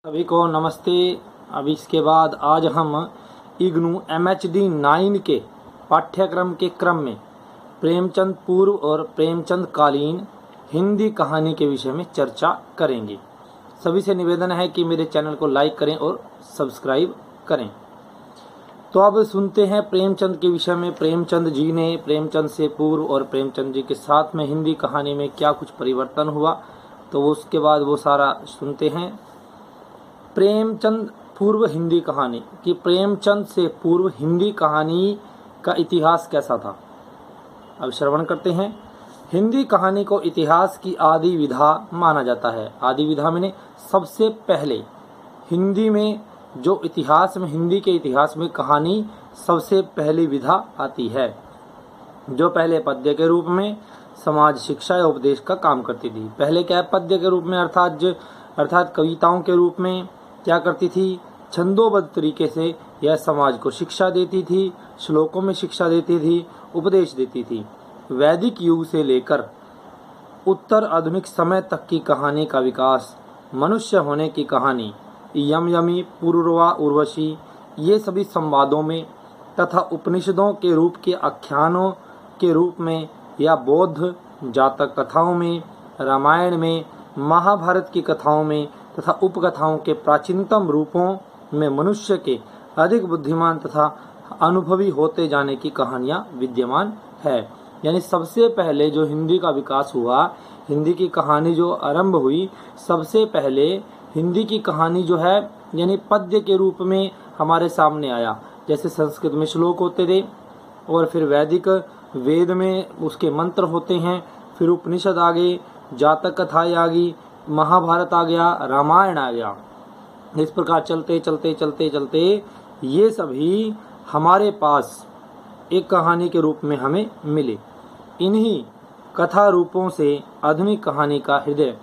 सभी को नमस्ते। अब इसके बाद आज हम इग्नू MHD 9 के पाठ्यक्रम के क्रम में प्रेमचंद पूर्व और प्रेमचंद कालीन हिंदी कहानी के विषय में चर्चा करेंगे। सभी से निवेदन है कि मेरे चैनल को लाइक करें और सब्सक्राइब करें। तो अब सुनते हैं प्रेमचंद के विषय में। प्रेमचंद जी ने प्रेमचंद से पूर्व और प्रेमचंद जी के साथ में हिंदी कहानी में क्या कुछ परिवर्तन हुआ, तो उसके बाद वो सारा सुनते हैं। प्रेमचंद पूर्व हिंदी कहानी कि प्रेमचंद से पूर्व हिंदी कहानी का इतिहास कैसा था। अब श्रवण करते हैं। हिंदी कहानी को इतिहास की आदि विधा माना जाता है। आदि विधा में सबसे पहले हिंदी में जो इतिहास में हिंदी के इतिहास में कहानी सबसे पहली विधा आती है, जो पहले पद्य के रूप में समाज शिक्षा या उपदेश का काम करती थी। पहले क्या है, पद्य के रूप में अर्थात कविताओं के रूप में क्या करती थी, छंदोबद्ध तरीके से यह समाज को शिक्षा देती थी, श्लोकों में शिक्षा देती थी, उपदेश देती थी। वैदिक युग से लेकर उत्तर आधुनिक समय तक की कहानी का विकास, मनुष्य होने की कहानी, यम यमी, पूर्वा उर्वशी, ये सभी संवादों में तथा उपनिषदों के रूप के आख्यानों के रूप में या बौद्ध जातक कथाओं में, रामायण में, महाभारत की कथाओं में तथा उपकथाओं के प्राचीनतम रूपों में मनुष्य के अधिक बुद्धिमान तथा अनुभवी होते जाने की कहानियां विद्यमान है। यानी सबसे पहले जो हिंदी का विकास हुआ, हिंदी की कहानी जो आरंभ हुई, सबसे पहले हिंदी की कहानी जो है यानी पद्य के रूप में हमारे सामने आया। जैसे संस्कृत में श्लोक होते थे और फिर वैदिक वेद में उसके मंत्र होते हैं, फिर उपनिषद आ गए, जातक कथाएं आ गई, महाभारत आ गया, रामायण आ गया। इस प्रकार चलते चलते चलते चलते ये सभी हमारे पास एक कहानी के रूप में हमें मिले। इन्हीं कथा रूपों से आधुनिक कहानी का हृदय,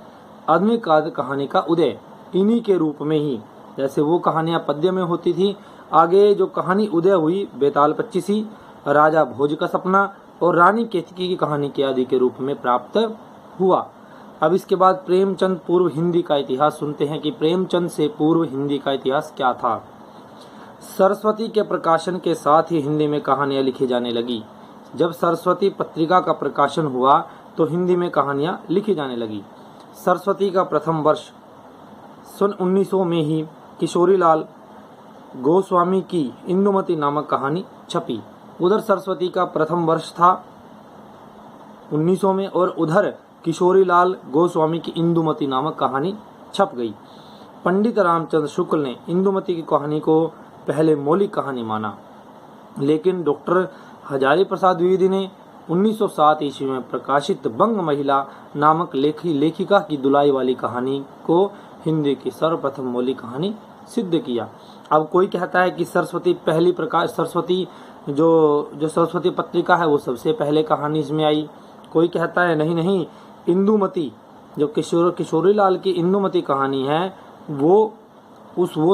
आधुनिक कहानी का उदय इन्हीं के रूप में ही, जैसे वो कहानियां पद्य में होती थी, आगे जो कहानी उदय हुई बेताल पच्चीसी, राजा भोज का सपना और रानी केतकी की कहानी के आदि के रूप में प्राप्त हुआ। अब इसके बाद प्रेमचंद पूर्व हिंदी का इतिहास सुनते हैं कि प्रेमचंद से पूर्व हिंदी का इतिहास क्या था। सरस्वती के प्रकाशन के साथ ही हिंदी में कहानियां लिखी जाने लगी। जब सरस्वती पत्रिका का प्रकाशन हुआ तो हिंदी में कहानियां लिखी जाने लगी। सरस्वती का प्रथम वर्ष सन 1900 में ही किशोरीलाल गोस्वामी की इंदुमती नामक कहानी छपी। उधर सरस्वती का प्रथम वर्ष था 1900 में और उधर किशोरीलाल गोस्वामी की इंदुमती नामक कहानी छप गई। पंडित रामचंद्र शुक्ल ने इंदुमती की कहानी को पहले मौलिक कहानी माना, लेकिन डॉक्टर हजारी प्रसाद द्विवेदी ने 1907 ईस्वी में प्रकाशित बंग महिला नामक लेखिका की दुलाई वाली कहानी को हिंदी की सर्वप्रथम मौलिक कहानी सिद्ध किया। अब कोई कहता है कि सरस्वती जो सरस्वती पत्रिका है वो सबसे पहले कहानी इसमें आई। कोई कहता है नहीं, इंदुमती जो किशोरीलाल की इंदुमती कहानी है वो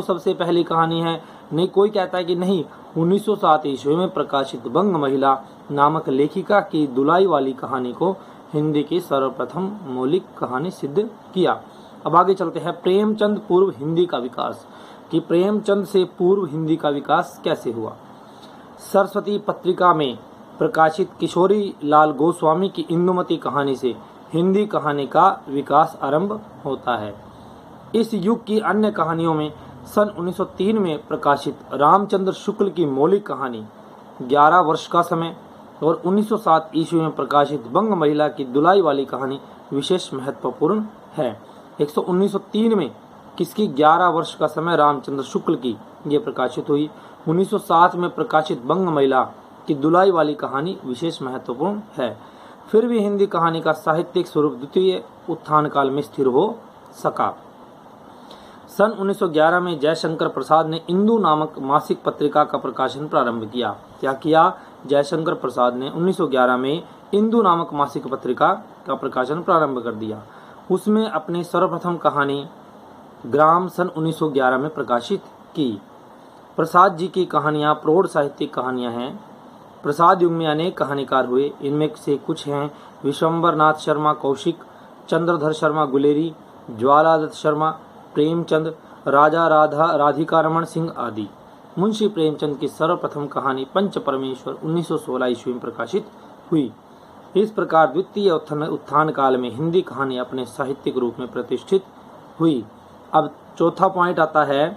सबसे पहली कहानी है। नहीं, कोई कहता है कि नहीं, 1907 ईस्वी में प्रकाशित बंग महिला नामक लेखिका की दुलाई वाली कहानी को हिंदी की सर्वप्रथम मौलिक कहानी सिद्ध किया। अब आगे चलते हैं प्रेमचंद पूर्व हिंदी का विकास कि प्रेमचंद से पूर्व हिंदी का विकास कैसे हुआ। सरस्वती पत्रिका में प्रकाशित किशोरीलाल गोस्वामी की इंदुमती कहानी से हिंदी कहानी का विकास आरंभ होता है। इस युग की अन्य कहानियों में सन 1903 में प्रकाशित रामचंद्र शुक्ल की मौलिक कहानी 11 वर्ष का समय और 1907 ईस्वी में प्रकाशित बंग महिला की दुलाई वाली कहानी विशेष महत्वपूर्ण है। 1903 में किसकी 11 वर्ष का समय रामचंद्र शुक्ल की ये प्रकाशित हुई। 1907 में प्रकाशित बंग महिला की दुलाई वाली कहानी विशेष महत्वपूर्ण है। फिर भी हिंदी कहानी का साहित्यिक स्वरूप द्वितीय उत्थान काल में स्थिर हो सका। सन 1911 में जयशंकर प्रसाद ने इंदु नामक मासिक पत्रिका का प्रकाशन प्रारंभ किया। क्या किया? जयशंकर प्रसाद ने 1911 में इंदु नामक मासिक पत्रिका का प्रकाशन प्रारंभ कर दिया। उसमें अपनी सर्वप्रथम कहानी ग्राम सन 1911 में प्रकाशित की। प्रसाद जी की कहानियां प्रौढ़ साहित्यिक कहानियां हैं। प्रसाद युग में अनेक कहानीकार हुए। इनमें से कुछ हैं विश्वम्बर नाथ शर्मा कौशिक, चंद्रधर शर्मा गुलेरी, ज्वालादत्त शर्मा, प्रेमचंद, राजा राधिका रमन सिंह आदि। मुंशी प्रेमचंद की सर्वप्रथम कहानी पंच परमेश्वर 1916 ईस्वी में प्रकाशित हुई। इस प्रकार द्वितीय उत्थान काल में हिंदी कहानी अपने साहित्यिक रूप में प्रतिष्ठित हुई। अब चौथा पॉइंट आता है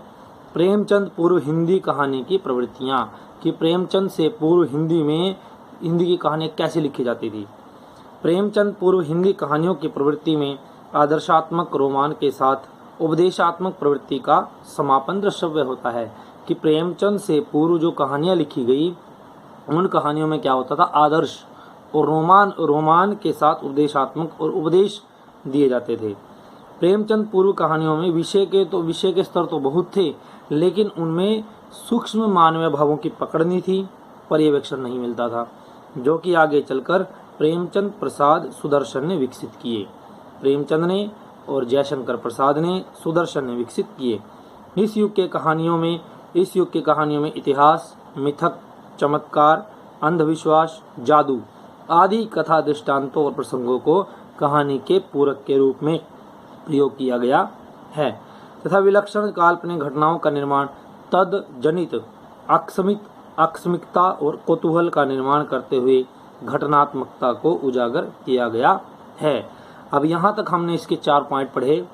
प्रेमचंद पूर्व हिंदी कहानी की प्रवृत्तियां, कि प्रेमचंद से पूर्व हिंदी की कहानी कैसे लिखी जाती थी। प्रेमचंद पूर्व हिंदी कहानियों की प्रवृत्ति में आदर्शात्मक रोमान के साथ उपदेशात्मक प्रवृत्ति का समापन दृश्यव्य होता है, कि प्रेमचंद से पूर्व जो कहानियां लिखी गई उन कहानियों में क्या होता था, आदर्श और रोमान के साथ उपदेशात्मक और उपदेश दिए जाते थे। प्रेमचंद पूर्व कहानियों में विषय के स्तर तो बहुत थे, लेकिन उनमें सूक्ष्म मानवीय भावों की पकड़ नहीं थी, पर्यवेक्षण नहीं मिलता था, जो कि आगे चलकर प्रेमचंद प्रसाद सुदर्शन ने विकसित किए। प्रेमचंद ने और जयशंकर प्रसाद ने सुदर्शन ने विकसित किए। इस युग के कहानियों में इतिहास, मिथक, चमत्कार, अंधविश्वास, जादू आदि कथा दृष्टांतों और प्रसंगों को कहानी के पूरक के रूप में प्रयोग किया गया है तथा विलक्षण काल्पनिक घटनाओं का निर्माण तद जनित आकस्मिकता और कौतूहल का निर्माण करते हुए घटनात्मकता को उजागर किया गया है। अब यहाँ तक हमने इसके 4 पॉइंट पढ़े।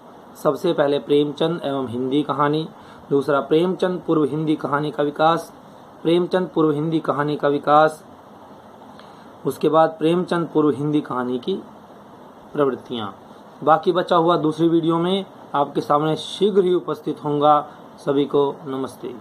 सबसे पहले प्रेमचंद एवं हिंदी कहानी, दूसरा प्रेमचंद पूर्व हिंदी कहानी का विकास, प्रेमचंद पूर्व हिंदी कहानी का विकास, उसके बाद प्रेमचंद पूर्व हिंदी कहानी की प्रवृत्तियाँ। बाकी बचा हुआ दूसरी वीडियो में आपके सामने शीघ्र ही उपस्थित होऊंगा। सभी को नमस्ते।